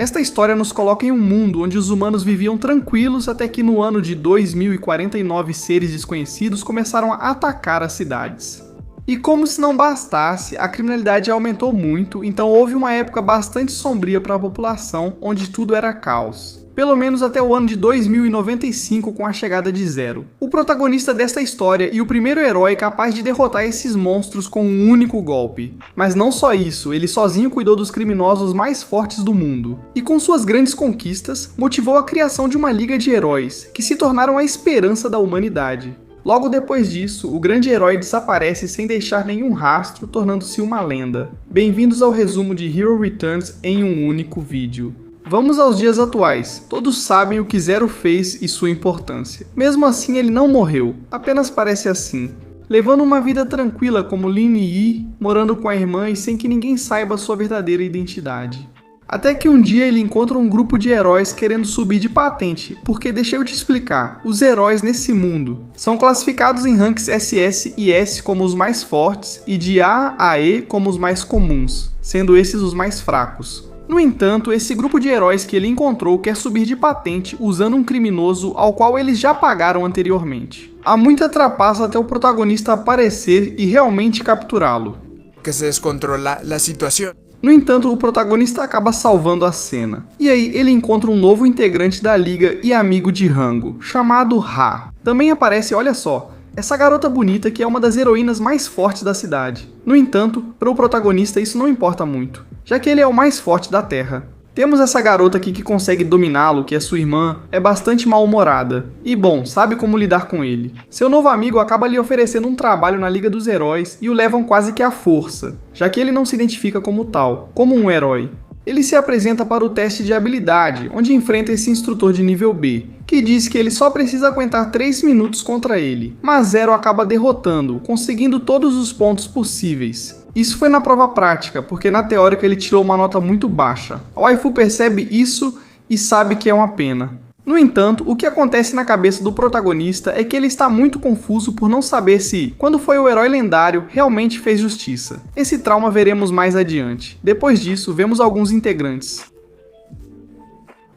Esta história nos coloca em um mundo onde os humanos viviam tranquilos até que no ano de 2049 seres desconhecidos começaram a atacar as cidades. E como se não bastasse, a criminalidade aumentou muito, então houve uma época bastante sombria para a população, onde tudo era caos. Pelo menos até o ano de 2095 com a chegada de Zero, o protagonista desta história e o primeiro herói capaz de derrotar esses monstros com um único golpe. Mas não só isso, ele sozinho cuidou dos criminosos mais fortes do mundo. E com suas grandes conquistas, motivou a criação de uma liga de heróis, que se tornaram a esperança da humanidade. Logo depois disso, o grande herói desaparece sem deixar nenhum rastro, tornando-se uma lenda. Bem-vindos ao resumo de Hero Returns em um único vídeo. Vamos aos dias atuais. Todos sabem o que Zero fez e sua importância. Mesmo assim, ele não morreu, apenas parece assim. Levando uma vida tranquila como Lin Yi, morando com a irmã e sem que ninguém saiba sua verdadeira identidade. Até que um dia ele encontra um grupo de heróis querendo subir de patente, porque deixa eu te explicar, os heróis nesse mundo são classificados em ranks SS e S como os mais fortes e de A a E como os mais comuns, sendo esses os mais fracos. No entanto, esse grupo de heróis que ele encontrou quer subir de patente usando um criminoso ao qual eles já pagaram anteriormente. Há muita trapaça até o protagonista aparecer e realmente capturá-lo. Que se descontrola a situação. No entanto, o protagonista acaba salvando a cena. E aí ele encontra um novo integrante da liga e amigo de rango, chamado Ha. Também aparece, olha só, essa garota bonita que é uma das heroínas mais fortes da cidade. No entanto, para o protagonista isso não importa muito, já que ele é o mais forte da Terra. Temos essa garota aqui que consegue dominá-lo, que é sua irmã, é bastante mal-humorada. E bom, sabe como lidar com ele. Seu novo amigo acaba lhe oferecendo um trabalho na Liga dos Heróis e o levam quase que à força, já que ele não se identifica como tal, como um herói. Ele se apresenta para o teste de habilidade, onde enfrenta esse instrutor de nível B, que diz que ele só precisa aguentar 3 minutos contra ele, mas Zero acaba derrotando-o, conseguindo todos os pontos possíveis. Isso foi na prova prática, porque na teórica ele tirou uma nota muito baixa. A waifu percebe isso e sabe que é uma pena. No entanto, o que acontece na cabeça do protagonista é que ele está muito confuso por não saber se, quando foi o herói lendário, realmente fez justiça. Esse trauma veremos mais adiante. Depois disso, vemos alguns integrantes.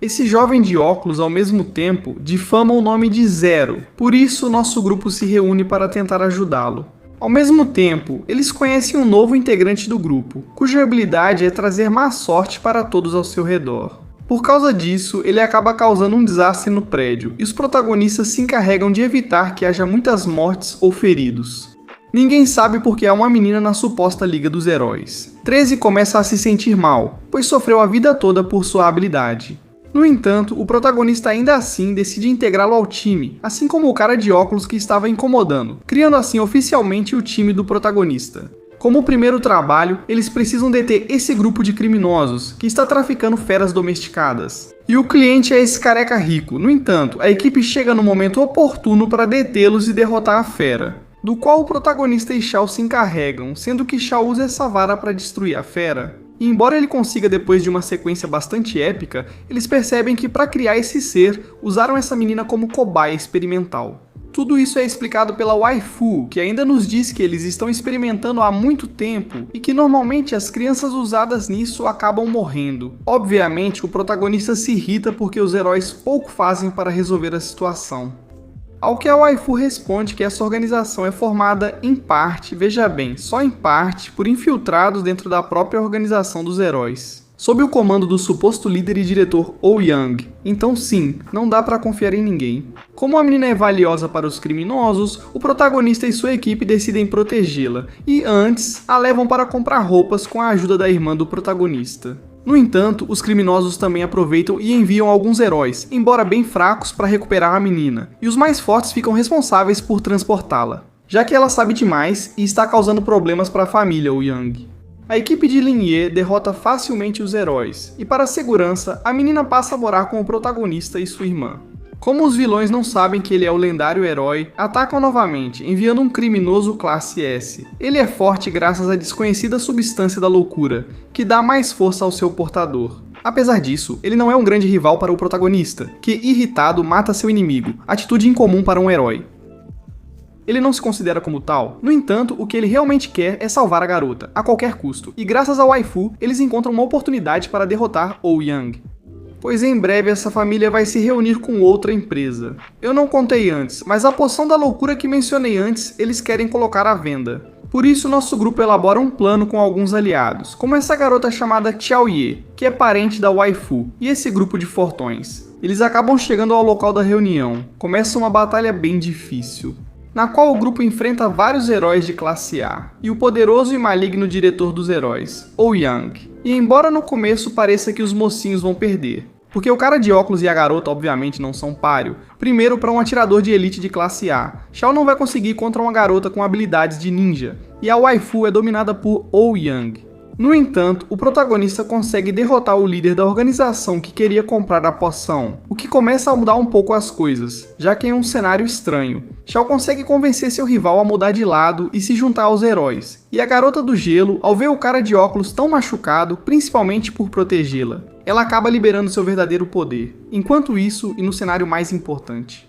Esse jovem de óculos, ao mesmo tempo, difama o nome de Zero, por isso nosso grupo se reúne para tentar ajudá-lo. Ao mesmo tempo, eles conhecem um novo integrante do grupo, cuja habilidade é trazer má sorte para todos ao seu redor. Por causa disso, ele acaba causando um desastre no prédio, e os protagonistas se encarregam de evitar que haja muitas mortes ou feridos. Ninguém sabe porque há uma menina na suposta Liga dos Heróis. 13 começa a se sentir mal, pois sofreu a vida toda por sua habilidade. No entanto, o protagonista ainda assim decide integrá-lo ao time, assim como o cara de óculos que estava incomodando, criando assim oficialmente o time do protagonista. Como primeiro trabalho, eles precisam deter esse grupo de criminosos que está traficando feras domesticadas. E o cliente é esse careca rico. No entanto, a equipe chega no momento oportuno para detê-los e derrotar a fera, do qual o protagonista e Shao se encarregam, sendo que Shao usa essa vara para destruir a fera. E embora ele consiga depois de uma sequência bastante épica, eles percebem que para criar esse ser, usaram essa menina como cobaia experimental. Tudo isso é explicado pela waifu, que ainda nos diz que eles estão experimentando há muito tempo e que normalmente as crianças usadas nisso acabam morrendo. Obviamente, o protagonista se irrita porque os heróis pouco fazem para resolver a situação. Ao que a waifu responde que essa organização é formada em parte, veja bem, só em parte, por infiltrados dentro da própria organização dos heróis, sob o comando do suposto líder e diretor Ouyang. Então sim, não dá pra confiar em ninguém. Como a menina é valiosa para os criminosos, o protagonista e sua equipe decidem protegê-la, e antes a levam para comprar roupas com a ajuda da irmã do protagonista. No entanto, os criminosos também aproveitam e enviam alguns heróis, embora bem fracos, para recuperar a menina, e os mais fortes ficam responsáveis por transportá-la, já que ela sabe demais e está causando problemas para a família Ouyang. A equipe de Lin Yi derrota facilmente os heróis, e para a segurança, a menina passa a morar com o protagonista e sua irmã. Como os vilões não sabem que ele é o lendário herói, atacam novamente, enviando um criminoso classe S. Ele é forte graças à desconhecida substância da loucura, que dá mais força ao seu portador. Apesar disso, ele não é um grande rival para o protagonista, que, irritado, mata seu inimigo, atitude incomum para um herói. Ele não se considera como tal, no entanto, o que ele realmente quer é salvar a garota, a qualquer custo, e graças ao waifu, eles encontram uma oportunidade para derrotar Ouyang. pois em breve essa família vai se reunir com outra empresa. Eu não contei antes, mas a poção da loucura que mencionei antes, eles querem colocar à venda. Por isso, nosso grupo elabora um plano com alguns aliados, como essa garota chamada Xiaoye, que é parente da waifu, e esse grupo de fortões. Eles acabam chegando ao local da reunião. Começa uma batalha bem difícil, na qual o grupo enfrenta vários heróis de classe A, e o poderoso e maligno diretor dos heróis, Ouyang. E embora no começo pareça que os mocinhos vão perder, porque o cara de óculos e a garota obviamente não são páreo, primeiro para um atirador de elite de classe A, Xiao não vai conseguir contra uma garota com habilidades de ninja, e a waifu é dominada por Ouyang. No entanto, o protagonista consegue derrotar o líder da organização que queria comprar a poção, o que começa a mudar um pouco as coisas, já que em um cenário estranho, Xiao consegue convencer seu rival a mudar de lado e se juntar aos heróis, e a garota do gelo, ao ver o cara de óculos tão machucado, principalmente por protegê-la, ela acaba liberando seu verdadeiro poder. Enquanto isso, e no cenário mais importante,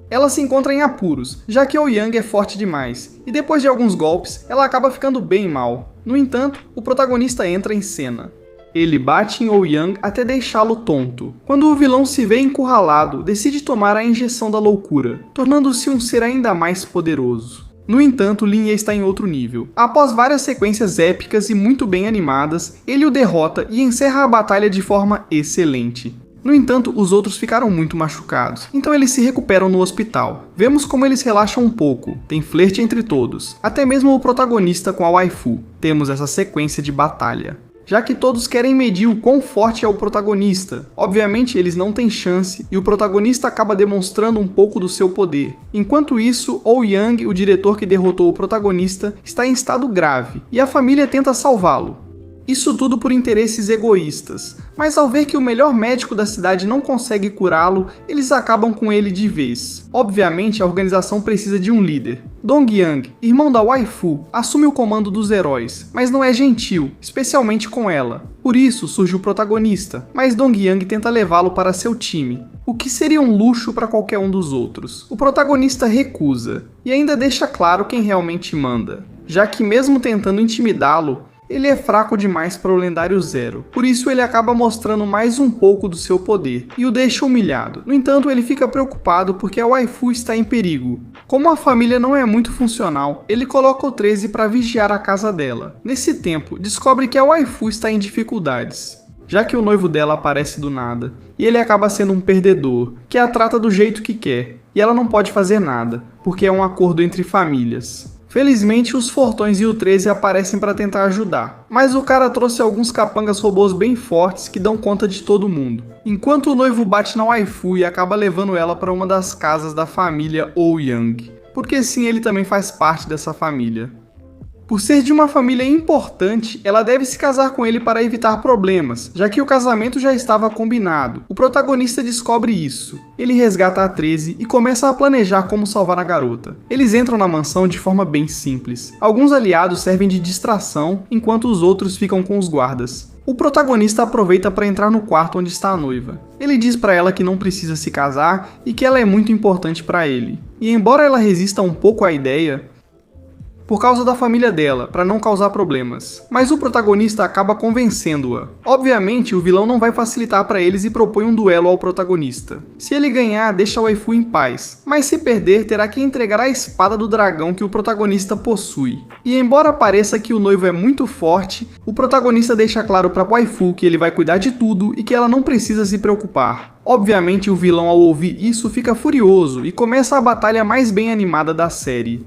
ela se encontra em apuros, já que Ouyang é forte demais, e depois de alguns golpes, ela acaba ficando bem mal. No entanto, o protagonista entra em cena. Ele bate em Ouyang até deixá-lo tonto. Quando o vilão se vê encurralado, decide tomar a injeção da loucura, tornando-se um ser ainda mais poderoso. No entanto, Lin Ye está em outro nível. Após várias sequências épicas e muito bem animadas, ele o derrota e encerra a batalha de forma excelente. No entanto, os outros ficaram muito machucados, então eles se recuperam no hospital. Vemos como eles relaxam um pouco, tem flerte entre todos, até mesmo o protagonista com a waifu. Temos essa sequência de batalha, já que todos querem medir o quão forte é o protagonista. Obviamente eles não têm chance, e o protagonista acaba demonstrando um pouco do seu poder. Enquanto isso, Ouyang, o diretor que derrotou o protagonista, está em estado grave, e a família tenta salvá-lo. Isso tudo por interesses egoístas, mas ao ver que o melhor médico da cidade não consegue curá-lo, eles acabam com ele de vez. Obviamente a organização precisa de um líder. Dongyang, irmão da waifu, assume o comando dos heróis, mas não é gentil, especialmente com ela. Por isso surge o protagonista, mas Dongyang tenta levá-lo para seu time, o que seria um luxo para qualquer um dos outros. O protagonista recusa, e ainda deixa claro quem realmente manda, já que mesmo tentando intimidá-lo, ele é fraco demais para o lendário Zero, por isso ele acaba mostrando mais um pouco do seu poder, e o deixa humilhado. No entanto, ele fica preocupado porque a waifu está em perigo. Como a família não é muito funcional, ele coloca o 13 para vigiar a casa dela. Nesse tempo, descobre que a waifu está em dificuldades, já que o noivo dela aparece do nada, e ele acaba sendo um perdedor, que a trata do jeito que quer, e ela não pode fazer nada, porque é um acordo entre famílias. Felizmente, os Fortões e o 13 aparecem para tentar ajudar, mas o cara trouxe alguns capangas robôs bem fortes que dão conta de todo mundo. Enquanto o noivo bate na waifu e acaba levando ela para uma das casas da família Ouyang, porque sim, ele também faz parte dessa família. Por ser de uma família importante, ela deve se casar com ele para evitar problemas, já que o casamento já estava combinado. O protagonista descobre isso. Ele resgata a 13 e começa a planejar como salvar a garota. Eles entram na mansão de forma bem simples. Alguns aliados servem de distração, enquanto os outros ficam com os guardas. O protagonista aproveita para entrar no quarto onde está a noiva. Ele diz para ela que não precisa se casar e que ela é muito importante para ele. E embora ela resista um pouco à ideia, por causa da família dela, para não causar problemas. Mas o protagonista acaba convencendo-a. Obviamente, o vilão não vai facilitar para eles e propõe um duelo ao protagonista. Se ele ganhar, deixa a waifu em paz, mas se perder, terá que entregar a espada do dragão que o protagonista possui. E embora pareça que o noivo é muito forte, o protagonista deixa claro para a waifu que ele vai cuidar de tudo e que ela não precisa se preocupar. Obviamente, o vilão, ao ouvir isso, fica furioso e começa a batalha mais bem animada da série,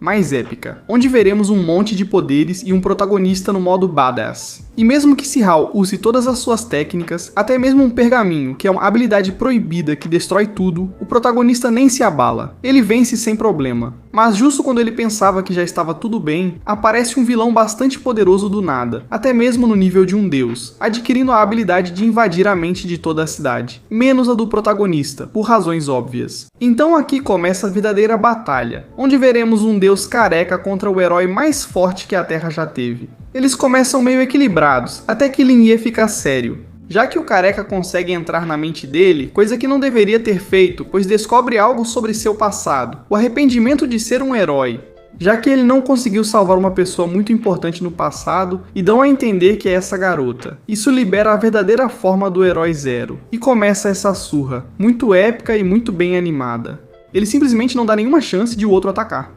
mais épica, onde veremos um monte de poderes e um protagonista no modo badass. E mesmo que Sihao use todas as suas técnicas, até mesmo um pergaminho, que é uma habilidade proibida que destrói tudo, o protagonista nem se abala. Ele vence sem problema. Mas justo quando ele pensava que já estava tudo bem, aparece um vilão bastante poderoso do nada, até mesmo no nível de um deus, adquirindo a habilidade de invadir a mente de toda a cidade, menos a do protagonista, por razões óbvias. Então aqui começa a verdadeira batalha, onde veremos um deus careca contra o herói mais forte que a Terra já teve. Eles começam meio equilibrados, até que Lin Ye fica sério, já que o careca consegue entrar na mente dele, coisa que não deveria ter feito, pois descobre algo sobre seu passado, o arrependimento de ser um herói. já que ele não conseguiu salvar uma pessoa muito importante no passado e dão a entender que é essa garota. Isso libera a verdadeira forma do herói Zero e começa essa surra, muito épica e muito bem animada. Ele simplesmente não dá nenhuma chance de o outro atacar.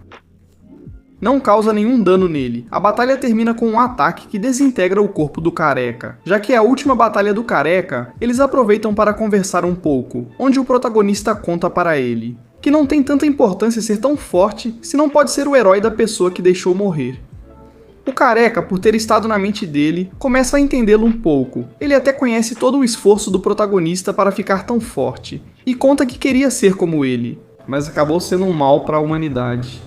Não causa nenhum dano nele. A batalha termina com um ataque que desintegra o corpo do Careca. Já que é a última batalha do Careca, eles aproveitam para conversar um pouco, onde o protagonista conta para ele que não tem tanta importância ser tão forte se não pode ser o herói da pessoa que deixou morrer. O Careca, por ter estado na mente dele, começa a entendê-lo um pouco. Ele até conhece todo o esforço do protagonista para ficar tão forte, e conta que queria ser como ele, mas acabou sendo um mal para a humanidade.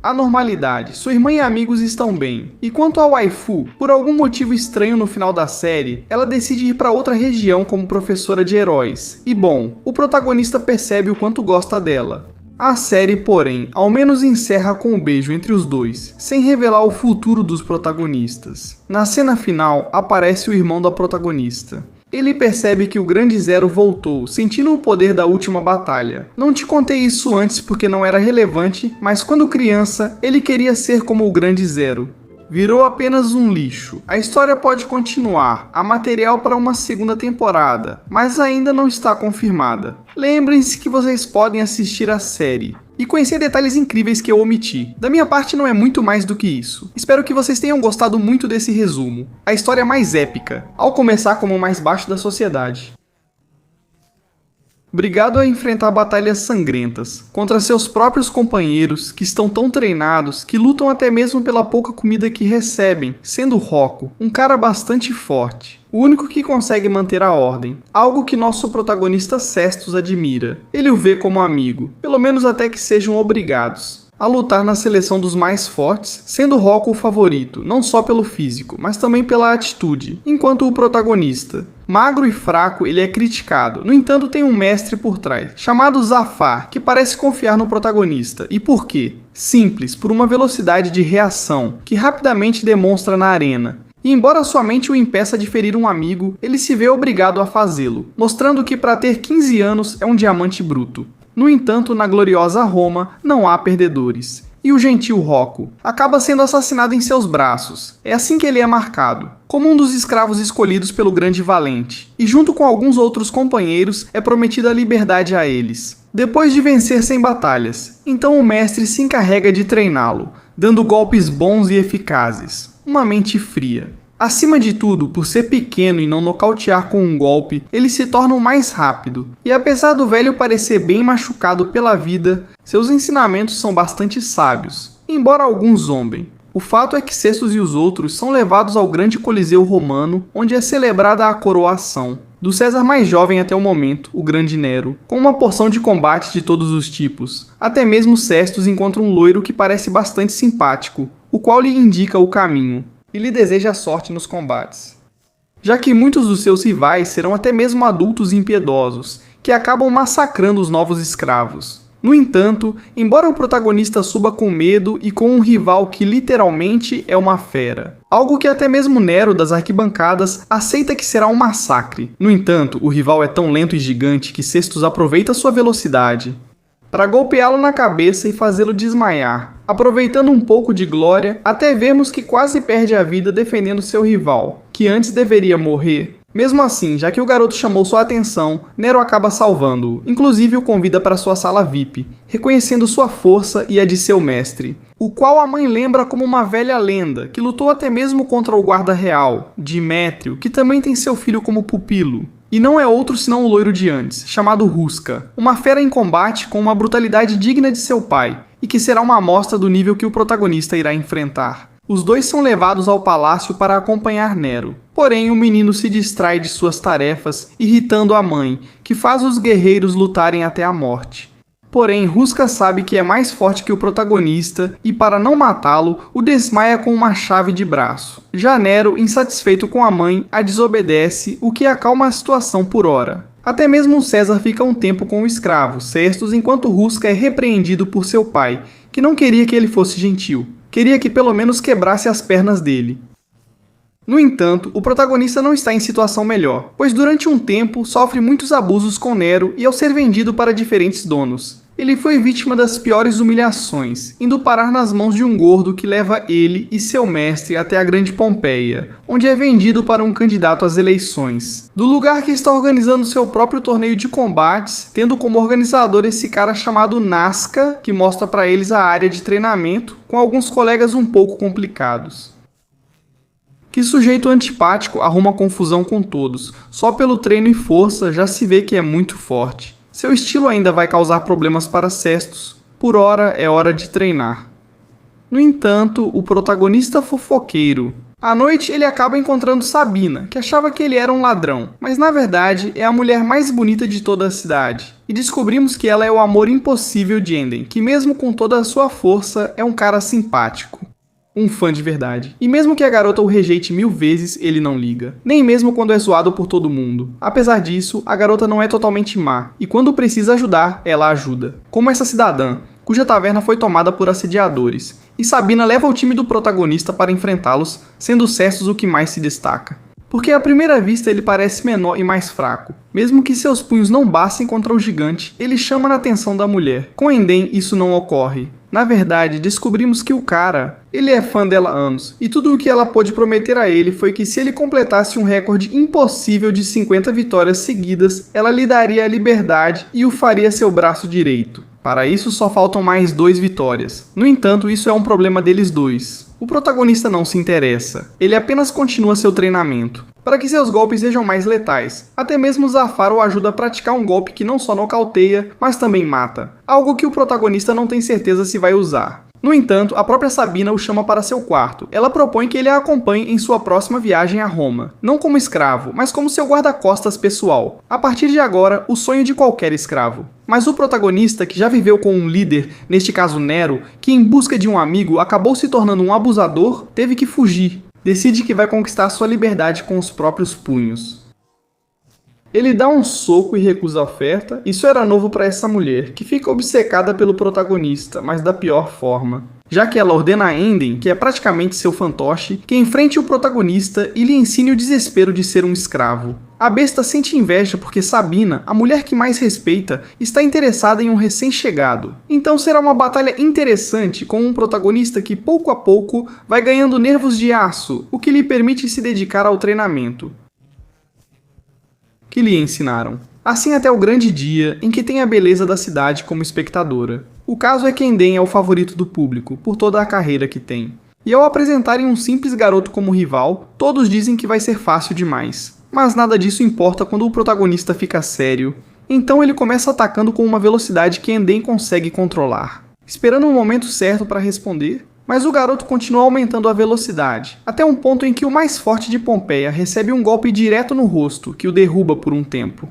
A normalidade, sua irmã e amigos estão bem. E quanto à waifu, por algum motivo estranho no final da série, ela decide ir para outra região como professora de heróis. E bom, o protagonista percebe o quanto gosta dela. A série, porém, ao menos encerra com um beijo entre os dois, sem revelar o futuro dos protagonistas. Na cena final, aparece o irmão da protagonista. Ele percebe que o Grande Zero voltou, sentindo o poder da última batalha. Não te contei isso antes porque não era relevante, mas quando criança, ele queria ser como o Grande Zero. Virou apenas um lixo. A história pode continuar, há material para uma segunda temporada, mas ainda não está confirmada. Lembrem-se que vocês podem assistir a série e conhecer detalhes incríveis que eu omiti. Da minha parte não é muito mais do que isso. Espero que vocês tenham gostado muito desse resumo. A história mais épica, ao começar como o mais baixo da sociedade. Obrigado a enfrentar batalhas sangrentas, contra seus próprios companheiros, que estão tão treinados, que lutam até mesmo pela pouca comida que recebem, sendo Rocco um cara bastante forte. O único que consegue manter a ordem, algo que nosso protagonista Cestus admira. Ele o vê como amigo, pelo menos até que sejam obrigados a lutar na seleção dos mais fortes, sendo Rocco o favorito, não só pelo físico, mas também pela atitude, enquanto o protagonista, magro e fraco, ele é criticado. No entanto, tem um mestre por trás, chamado Zafar, que parece confiar no protagonista. E por quê? Simples, por uma velocidade de reação, que rapidamente demonstra na arena. E embora sua mente o impeça de ferir um amigo, ele se vê obrigado a fazê-lo, mostrando que para ter 15 anos é um diamante bruto. No entanto, na gloriosa Roma, não há perdedores. E o gentil Rocco acaba sendo assassinado em seus braços. É assim que ele é marcado, como um dos escravos escolhidos pelo Grande Valente. E junto com alguns outros companheiros, é prometida a liberdade a eles. Depois de vencer 100 batalhas, então o mestre se encarrega de treiná-lo, dando golpes bons e eficazes. Uma mente fria. Acima de tudo, por ser pequeno e não nocautear com um golpe, ele se torna o mais rápido. E apesar do velho parecer bem machucado pela vida, seus ensinamentos são bastante sábios, embora alguns zombem. O fato é que Cestus e os outros são levados ao grande coliseu romano, onde é celebrada a coroação do César mais jovem até o momento, o Grande Nero, com uma porção de combates de todos os tipos. Até mesmo Cestus encontra um loiro que parece bastante simpático, o qual lhe indica o caminho e lhe deseja sorte nos combates, já que muitos dos seus rivais serão até mesmo adultos impiedosos, que acabam massacrando os novos escravos. No entanto, embora o protagonista suba com medo e com um rival que literalmente é uma fera, algo que até mesmo Nero das arquibancadas aceita que será um massacre. No entanto, o rival é tão lento e gigante que Cestus aproveita sua velocidade para golpeá-lo na cabeça e fazê-lo desmaiar, aproveitando um pouco de glória, até vermos que quase perde a vida defendendo seu rival, que antes deveria morrer. Mesmo assim, já que o garoto chamou sua atenção, Nero acaba salvando-o, inclusive o convida para sua sala VIP, reconhecendo sua força e a de seu mestre, o qual a mãe lembra como uma velha lenda, que lutou até mesmo contra o guarda real, Dimétrio, que também tem seu filho como pupilo. E não é outro senão o loiro de antes, chamado Ruska, uma fera em combate com uma brutalidade digna de seu pai, e que será uma amostra do nível que o protagonista irá enfrentar. Os dois são levados ao palácio para acompanhar Nero. Porém, o menino se distrai de suas tarefas, irritando a mãe, que faz os guerreiros lutarem até a morte. Porém, Ruska sabe que é mais forte que o protagonista e, para não matá-lo, o desmaia com uma chave de braço. Já Nero, insatisfeito com a mãe, a desobedece, o que acalma a situação por hora. Até mesmo César fica um tempo com o escravo, Cestus, enquanto Ruska é repreendido por seu pai, que não queria que ele fosse gentil. Queria que pelo menos quebrasse as pernas dele. No entanto, o protagonista não está em situação melhor, pois durante um tempo sofre muitos abusos com Nero e ao ser vendido para diferentes donos. Ele foi vítima das piores humilhações, indo parar nas mãos de um gordo que leva ele e seu mestre até a Grande Pompeia, onde é vendido para um candidato às eleições. Do lugar que está organizando seu próprio torneio de combates, tendo como organizador esse cara chamado Nazca, que mostra para eles a área de treinamento, com alguns colegas um pouco complicados. Que sujeito antipático arruma confusão com todos, só pelo treino e força já se vê que é muito forte. Seu estilo ainda vai causar problemas para Cestus. Por ora, é hora de treinar. No entanto, o protagonista fofoqueiro. À noite, ele acaba encontrando Sabina, que achava que ele era um ladrão, mas na verdade é a mulher mais bonita de toda a cidade. E descobrimos que ela é o amor impossível de Enden, que mesmo com toda a sua força, é um cara simpático. Um fã de verdade. E mesmo que a garota o rejeite 1000 vezes, ele não liga. Nem mesmo quando é zoado por todo mundo. Apesar disso, a garota não é totalmente má, e quando precisa ajudar, ela ajuda. Como essa cidadã, cuja taverna foi tomada por assediadores. E Sabina leva o time do protagonista para enfrentá-los, sendo Cestus o que mais se destaca. Porque à primeira vista ele parece menor e mais fraco. Mesmo que seus punhos não bastem contra o gigante, ele chama a atenção da mulher. Com Enden isso não ocorre. Na verdade, descobrimos que o cara, ele é fã dela há anos, e tudo o que ela pôde prometer a ele foi que se ele completasse um recorde impossível de 50 vitórias seguidas, ela lhe daria a liberdade e o faria seu braço direito. Para isso só faltam mais 2 vitórias. No entanto, isso é um problema deles dois. O protagonista não se interessa, ele apenas continua seu treinamento, para que seus golpes sejam mais letais. Até mesmo Zafar o ajuda a praticar um golpe que não só nocauteia, mas também mata, algo que o protagonista não tem certeza se vai usar. No entanto, a própria Sabina o chama para seu quarto. Ela propõe que ele a acompanhe em sua próxima viagem a Roma, não como escravo, mas como seu guarda-costas pessoal. A partir de agora, o sonho de qualquer escravo. Mas o protagonista, que já viveu com um líder, neste caso Nero, que em busca de um amigo acabou se tornando um abusador, teve que fugir. Decide que vai conquistar sua liberdade com os próprios punhos. Ele dá um soco e recusa a oferta. Isso era novo para essa mulher, que fica obcecada pelo protagonista, mas da pior forma. Já que ela ordena a Enden, que é praticamente seu fantoche, que enfrente o protagonista e lhe ensine o desespero de ser um escravo. A besta sente inveja porque Sabina, a mulher que mais respeita, está interessada em um recém-chegado. Então será uma batalha interessante com um protagonista que pouco a pouco vai ganhando nervos de aço, o que lhe permite se dedicar ao treinamento que lhe ensinaram. Assim até o grande dia em que tem a beleza da cidade como espectadora. O caso é que Enden é o favorito do público, por toda a carreira que tem. E ao apresentarem um simples garoto como rival, todos dizem que vai ser fácil demais. Mas nada disso importa quando o protagonista fica sério. Então ele começa atacando com uma velocidade que Enden consegue controlar, esperando um momento certo para responder. Mas o garoto continua aumentando a velocidade, até um ponto em que o mais forte de Pompeia recebe um golpe direto no rosto, que o derruba por um tempo.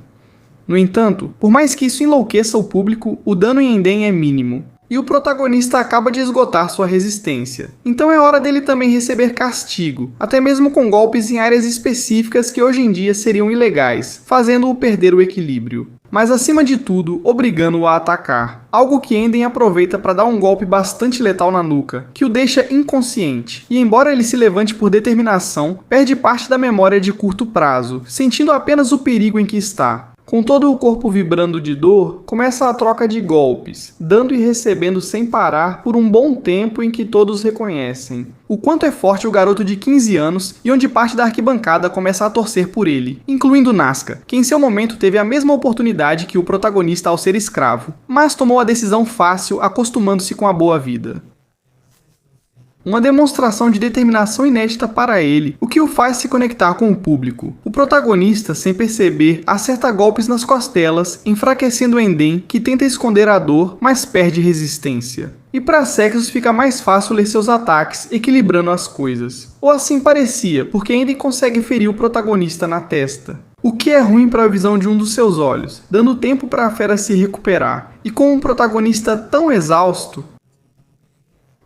No entanto, por mais que isso enlouqueça o público, o dano em Enden é mínimo, e o protagonista acaba de esgotar sua resistência. Então é hora dele também receber castigo, até mesmo com golpes em áreas específicas que hoje em dia seriam ilegais, fazendo-o perder o equilíbrio. Mas acima de tudo, obrigando-o a atacar, algo que Enden aproveita para dar um golpe bastante letal na nuca, que o deixa inconsciente, e embora ele se levante por determinação, perde parte da memória de curto prazo, sentindo apenas o perigo em que está. Com todo o corpo vibrando de dor, começa a troca de golpes, dando e recebendo sem parar por um bom tempo em que todos reconhecem o quanto é forte o garoto de 15 anos e onde parte da arquibancada começa a torcer por ele, incluindo Nazca, que em seu momento teve a mesma oportunidade que o protagonista ao ser escravo, mas tomou a decisão fácil acostumando-se com a boa vida. Uma demonstração de determinação inédita para ele, o que o faz se conectar com o público. O protagonista, sem perceber, acerta golpes nas costelas, enfraquecendo Enden, que tenta esconder a dor, mas perde resistência. E para Cestus fica mais fácil ler seus ataques, equilibrando as coisas. Ou assim parecia, porque Enden consegue ferir o protagonista na testa. O que é ruim para a visão de um dos seus olhos, dando tempo para a fera se recuperar. E com um protagonista tão exausto,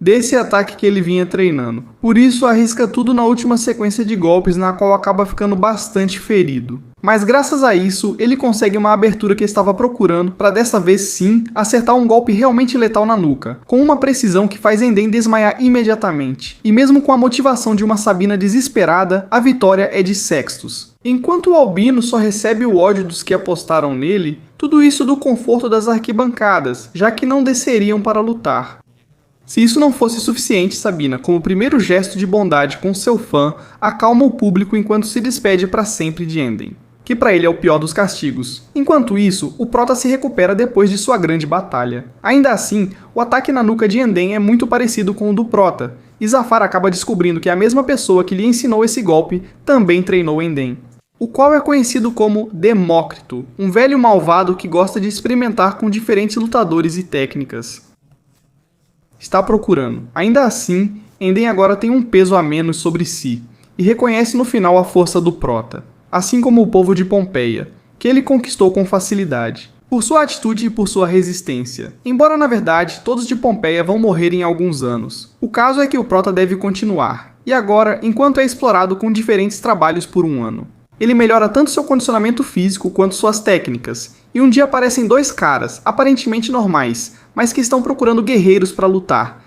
desse ataque que ele vinha treinando. Por isso arrisca tudo na última sequência de golpes, na qual acaba ficando bastante ferido. Mas graças a isso, ele consegue uma abertura que estava procurando para dessa vez sim, acertar um golpe realmente letal na nuca, com uma precisão que faz Enden desmaiar imediatamente. E mesmo com a motivação de uma Sabina desesperada, a vitória é de Cestus. Enquanto o Albino só recebe o ódio dos que apostaram nele, Tudo isso do conforto das arquibancadas, já que não desceriam para lutar. Se isso não fosse suficiente, Sabina, como primeiro gesto de bondade com seu fã, acalma o público enquanto se despede para sempre de Enden, que para ele é o pior dos castigos. Enquanto isso, o Prota se recupera depois de sua grande batalha. Ainda assim, o ataque na nuca de Enden é muito parecido com o do Prota, e Zafar acaba descobrindo que a mesma pessoa que lhe ensinou esse golpe também treinou Enden, o qual é conhecido como Demócrito, um velho malvado que gosta de experimentar com diferentes lutadores e técnicas. Está procurando. Ainda assim, Enden agora tem um peso a menos sobre si, e reconhece no final a força do Prota, assim como o povo de Pompeia, que ele conquistou com facilidade, por sua atitude e por sua resistência. Embora na verdade todos de Pompeia vão morrer em alguns anos. O caso é que o Prota deve continuar, e agora, enquanto é explorado com diferentes trabalhos por um ano. Ele melhora tanto seu condicionamento físico quanto suas técnicas, e um dia aparecem dois caras, aparentemente normais, mas que estão procurando guerreiros para lutar.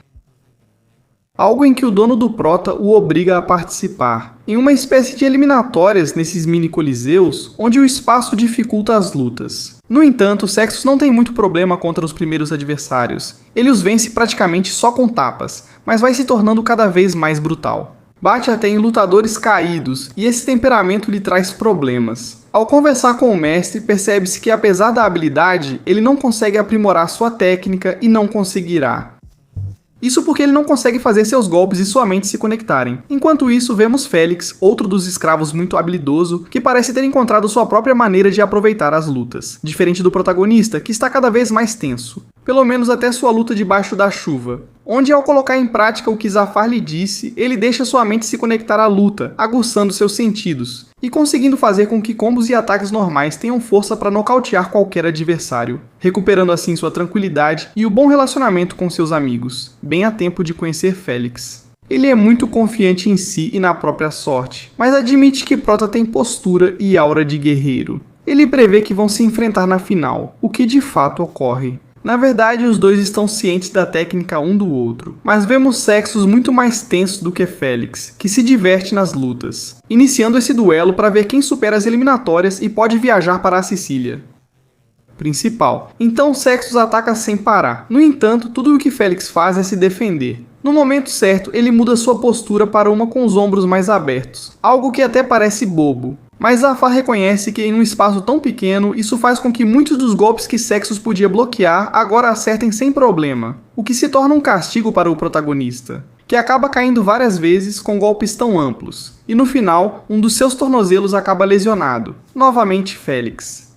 Algo em que o dono do Prota o obriga a participar, em uma espécie de eliminatórias nesses mini-coliseus, onde o espaço dificulta as lutas. No entanto, Sextus não tem muito problema contra os primeiros adversários. Ele os vence praticamente só com tapas, mas vai se tornando cada vez mais brutal. Bate até em lutadores caídos, e esse temperamento lhe traz problemas. Ao conversar com o mestre, percebe-se que apesar da habilidade, ele não consegue aprimorar sua técnica e não conseguirá. Isso porque ele não consegue fazer seus golpes e sua mente se conectarem. Enquanto isso, vemos Félix, outro dos escravos muito habilidoso, que parece ter encontrado sua própria maneira de aproveitar as lutas, diferente do protagonista, que está cada vez mais tenso. Pelo menos até sua luta debaixo da chuva, onde ao colocar em prática o que Zafar lhe disse, ele deixa sua mente se conectar à luta, aguçando seus sentidos, e conseguindo fazer com que combos e ataques normais tenham força para nocautear qualquer adversário, recuperando assim sua tranquilidade e o bom relacionamento com seus amigos, bem a tempo de conhecer Félix. Ele é muito confiante em si e na própria sorte, mas admite que Prota tem postura e aura de guerreiro. Ele prevê que vão se enfrentar na final, o que de fato ocorre. Na verdade, os dois estão cientes da técnica um do outro, mas vemos Sextus muito mais tenso do que Félix, que se diverte nas lutas, iniciando esse duelo para ver quem supera as eliminatórias e pode viajar para a Sicília principal. Então Sextus ataca sem parar. No entanto, tudo o que Félix faz é se defender. No momento certo, ele muda sua postura para uma com os ombros mais abertos, algo que até parece bobo. Mas Zafar reconhece que em um espaço tão pequeno, isso faz com que muitos dos golpes que Sextus podia bloquear agora acertem sem problema, o que se torna um castigo para o protagonista, que acaba caindo várias vezes com golpes tão amplos, e no final, um dos seus tornozelos acaba lesionado, novamente Félix.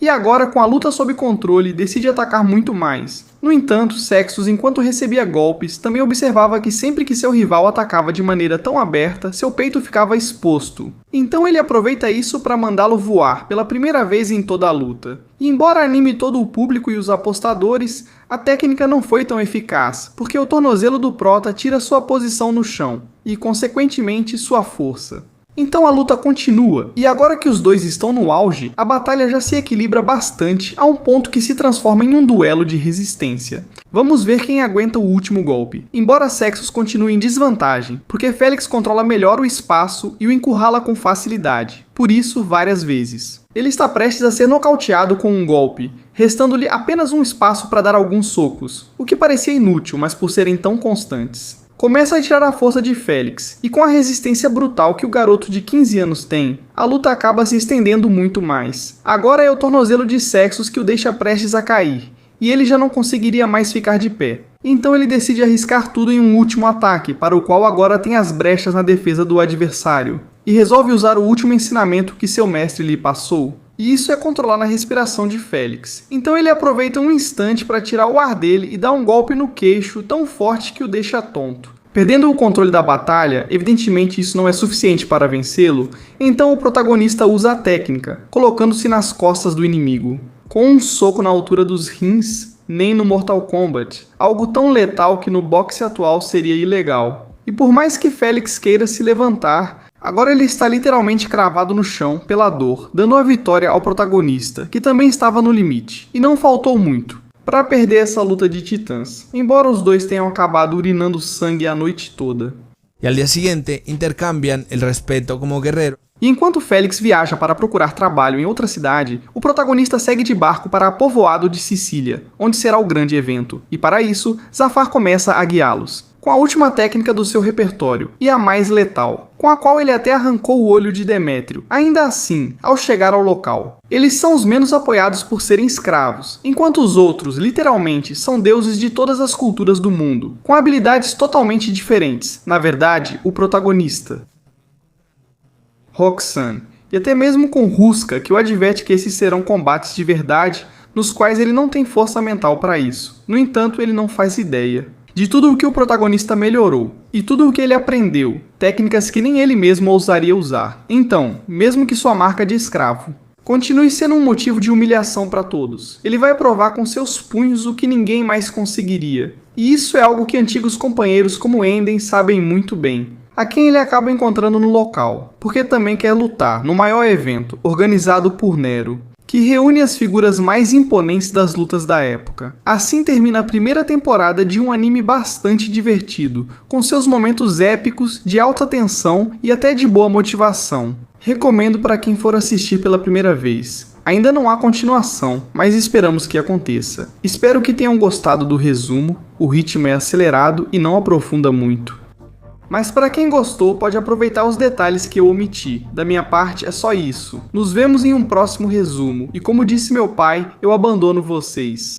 E agora, com a luta sob controle, decide atacar muito mais. No entanto, Sextus, enquanto recebia golpes, também observava que sempre que seu rival atacava de maneira tão aberta, seu peito ficava exposto. Então ele aproveita isso para mandá-lo voar, pela primeira vez em toda a luta. E embora anime todo o público e os apostadores, a técnica não foi tão eficaz, porque o tornozelo do Prota tira sua posição no chão, e consequentemente sua força. Então a luta continua, e agora que os dois estão no auge, a batalha já se equilibra bastante a um ponto que se transforma em um duelo de resistência. Vamos ver quem aguenta o último golpe, embora Sextus continue em desvantagem, porque Félix controla melhor o espaço e o encurrala com facilidade, por isso várias vezes. Ele está prestes a ser nocauteado com um golpe, restando-lhe apenas um espaço para dar alguns socos, o que parecia inútil, mas por serem tão constantes. Começa a tirar a força de Félix, e com a resistência brutal que o garoto de 15 anos tem, a luta acaba se estendendo muito mais. Agora é o tornozelo de Sextus que o deixa prestes a cair, e ele já não conseguiria mais ficar de pé. Então ele decide arriscar tudo em um último ataque, para o qual agora tem as brechas na defesa do adversário, e resolve usar o último ensinamento que seu mestre lhe passou. E isso é controlar a respiração de Félix. Então ele aproveita um instante para tirar o ar dele e dá um golpe no queixo tão forte que o deixa tonto. Perdendo o controle da batalha, evidentemente isso não é suficiente para vencê-lo, então o protagonista usa a técnica, colocando-se nas costas do inimigo. Com um soco na altura dos rins, nem no Mortal Kombat, algo tão letal que no boxe atual seria ilegal. E por mais que Félix queira se levantar, agora ele está literalmente cravado no chão pela dor, dando a vitória ao protagonista, que também estava no limite, e não faltou muito para perder essa luta de titãs, embora os dois tenham acabado urinando sangue a noite toda. Y al día siguiente intercambian el respeto como guerrero. E enquanto Félix viaja para procurar trabalho em outra cidade, o protagonista segue de barco para a povoado de Sicília, onde será o grande evento, e para isso, Zafar começa a guiá-los, com a última técnica do seu repertório, e a mais letal, com a qual ele até arrancou o olho de Demétrio. Ainda assim, ao chegar ao local, eles são os menos apoiados por serem escravos, enquanto os outros, literalmente, são deuses de todas as culturas do mundo, com habilidades totalmente diferentes. Na verdade, o protagonista, Roxanne, e até mesmo com Ruska, que o adverte que esses serão combates de verdade, nos quais ele não tem força mental para isso. No entanto, ele não faz ideia de tudo o que o protagonista melhorou, e tudo o que ele aprendeu, técnicas que nem ele mesmo ousaria usar. Então, mesmo que sua marca de escravo continue sendo um motivo de humilhação para todos, ele vai provar com seus punhos o que ninguém mais conseguiria. E isso é algo que antigos companheiros como Enden sabem muito bem, a quem ele acaba encontrando no local, porque também quer lutar no maior evento, organizado por Nero, que reúne as figuras mais imponentes das lutas da época. Assim termina a primeira temporada de um anime bastante divertido, com seus momentos épicos, de alta tensão e até de boa motivação. Recomendo para quem for assistir pela primeira vez. Ainda não há continuação, mas esperamos que aconteça. Espero que tenham gostado do resumo, o ritmo é acelerado e não aprofunda muito. Mas para quem gostou, pode aproveitar os detalhes que eu omiti. Da minha parte, é só isso. Nos vemos em um próximo resumo. E como disse meu pai, eu abandono vocês.